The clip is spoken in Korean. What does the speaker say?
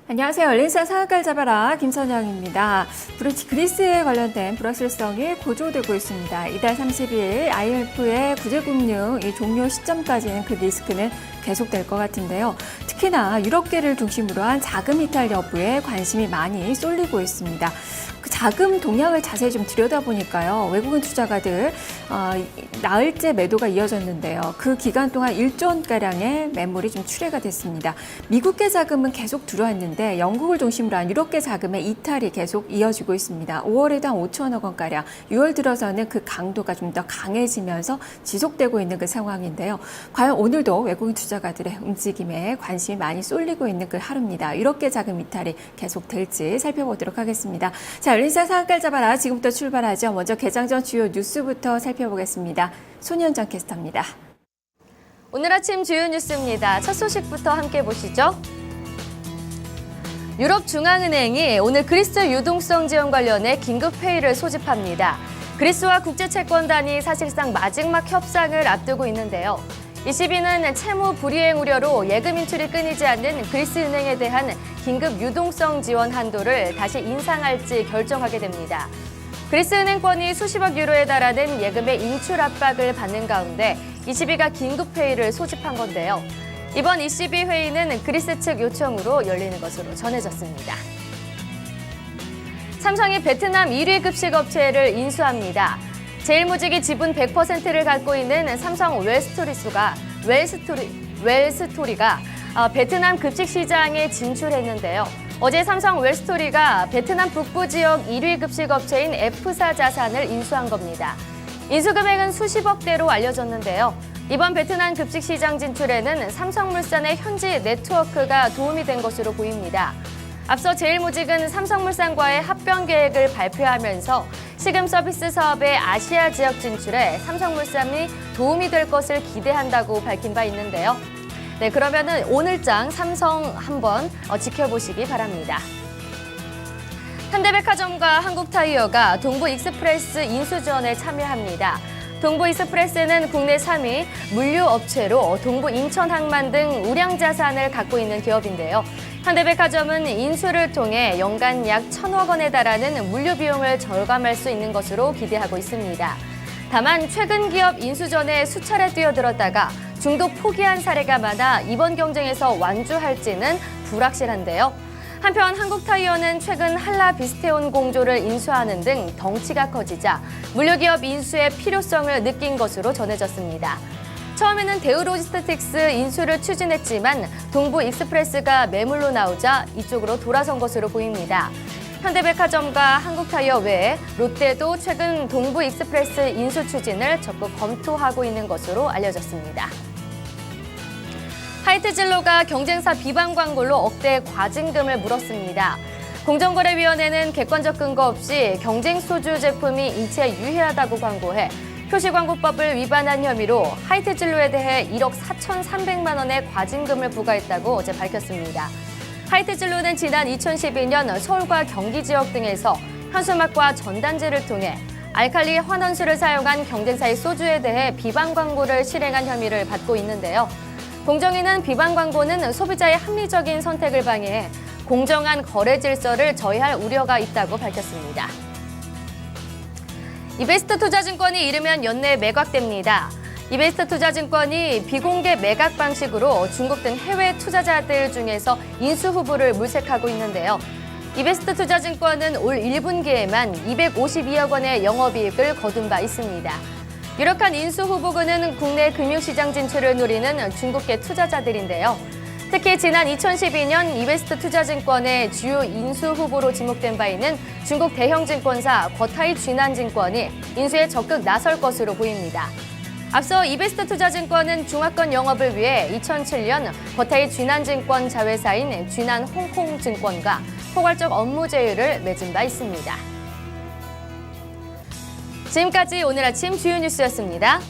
안녕하세요. 얼린사 상한가를 잡아라 김선영입니다. 그리스에 관련된 불확실성이 고조되고 있습니다. 이달 30일 IMF의 구제금융 종료 시점까지는 그 리스크는 계속될 것 같은데요. 특히나 유럽계를 중심으로 한 자금 이탈 여부에 관심이 많이 쏠리고 있습니다. 그 자금 동향을 자세히 좀 들여다보니까요. 외국인 투자가들 나흘째 매도가 이어졌는데요. 그 기간 동안 1조 원가량의 매물이 좀 출회가 됐습니다. 미국계 자금은 계속 들어왔는데 영국을 중심으로 한 유럽계 자금의 이탈이 계속 이어지고 있습니다. 5월에도 한 5천억 원가량, 6월 들어서는 그 강도가 좀 더 강해지면서 지속되고 있는 그 상황인데요. 과연 오늘도 외국인 투자가들의 움직임에 관심이 많이 쏠리고 있는 그 하루입니다. 유럽계 자금 이탈이 계속될지 살펴보도록 하겠습니다. 자, 얼린사 상한가를 잡아라. 지금부터 출발하죠. 먼저 개장 전 주요 뉴스부터 살펴보겠습니다. 손현정 캐스터입니다. 오늘 아침 주요 뉴스입니다. 첫 소식부터 함께 보시죠. 유럽중앙은행이 오늘 그리스 유동성 지원 관련해 긴급회의를 소집합니다. 그리스와 국제채권단이 사실상 마지막 협상을 앞두고 있는데요. ECB는 채무 불이행 우려로 예금 인출이 끊이지 않는 그리스 은행에 대한 긴급 유동성 지원 한도를 다시 인상할지 결정하게 됩니다. 그리스 은행권이 수십억 유로에 달하는 예금의 인출 압박을 받는 가운데 ECB가 긴급회의를 소집한 건데요. 이번 ECB 회의는 그리스 측 요청으로 열리는 것으로 전해졌습니다. 삼성이 베트남 1위 급식 업체를 인수합니다. 제일모직이 지분 100%를 갖고 있는 삼성 웰스토리가 베트남 급식 시장에 진출했는데요. 어제 삼성 웰스토리가 베트남 북부 지역 1위 급식 업체인 F사 자산을 인수한 겁니다. 인수 금액은 수십억대로 알려졌는데요. 이번 베트남 급식 시장 진출에는 삼성물산의 현지 네트워크가 도움이 된 것으로 보입니다. 앞서 제일모직은 삼성물산과의 합병 계획을 발표하면서 식음 서비스 사업의 아시아 지역 진출에 삼성물산이 도움이 될 것을 기대한다고 밝힌 바 있는데요. 네, 그러면은 오늘장 삼성 한번 지켜보시기 바랍니다. 현대백화점과 한국타이어가 동부익스프레스 인수전에 참여합니다. 동부익스프레스는 국내 3위 물류업체로 동부인천항만 등 우량자산을 갖고 있는 기업인데요. 현대백화점은 인수를 통해 연간 약 1,000억 원에 달하는 물류 비용을 절감할 수 있는 것으로 기대하고 있습니다. 다만 최근 기업 인수전에 수차례 뛰어들었다가 중도 포기한 사례가 많아 이번 경쟁에서 완주할지는 불확실한데요. 한편 한국타이어는 최근 한라비스테온 공조를 인수하는 등 덩치가 커지자 물류기업 인수의 필요성을 느낀 것으로 전해졌습니다. 처음에는 대우로지스틱스 인수를 추진했지만 동부익스프레스가 매물로 나오자 이쪽으로 돌아선 것으로 보입니다. 현대백화점과 한국타이어 외에 롯데도 최근 동부익스프레스 인수 추진을 적극 검토하고 있는 것으로 알려졌습니다. 하이트진로가 경쟁사 비방 광고로 억대 과징금을 물었습니다. 공정거래위원회는 객관적 근거 없이 경쟁 소주 제품이 인체에 유해하다고 광고해 표시광고법을 위반한 혐의로 하이트진로에 대해 1억 4,300만 원의 과징금을 부과했다고 어제 밝혔습니다. 하이트진로는 지난 2012년 서울과 경기 지역 등에서 현수막과 전단지를 통해 알칼리 환원수를 사용한 경쟁사의 소주에 대해 비방 광고를 실행한 혐의를 받고 있는데요. 공정위는 비방 광고는 소비자의 합리적인 선택을 방해해 공정한 거래 질서를 저해할 우려가 있다고 밝혔습니다. 이베스트 투자증권이 이르면 연내 매각됩니다. 이베스트 투자증권이 비공개 매각 방식으로 중국 등 해외 투자자들 중에서 인수 후보를 물색하고 있는데요. 이베스트 투자증권은 올 1분기에만 252억 원의 영업이익을 거둔 바 있습니다. 유력한 인수 후보군은 국내 금융시장 진출을 노리는 중국계 투자자들인데요. 특히 지난 2012년 이베스트 투자증권의 주요 인수 후보로 지목된 바 있는 중국 대형 증권사 거타이 쥐난증권이 인수에 적극 나설 것으로 보입니다. 앞서 이베스트 투자증권은 중화권 영업을 위해 2007년 거타이 쥐난증권 자회사인 쥐난홍콩증권과 포괄적 업무 제휴를 맺은 바 있습니다. 지금까지 오늘 아침 주요 뉴스였습니다.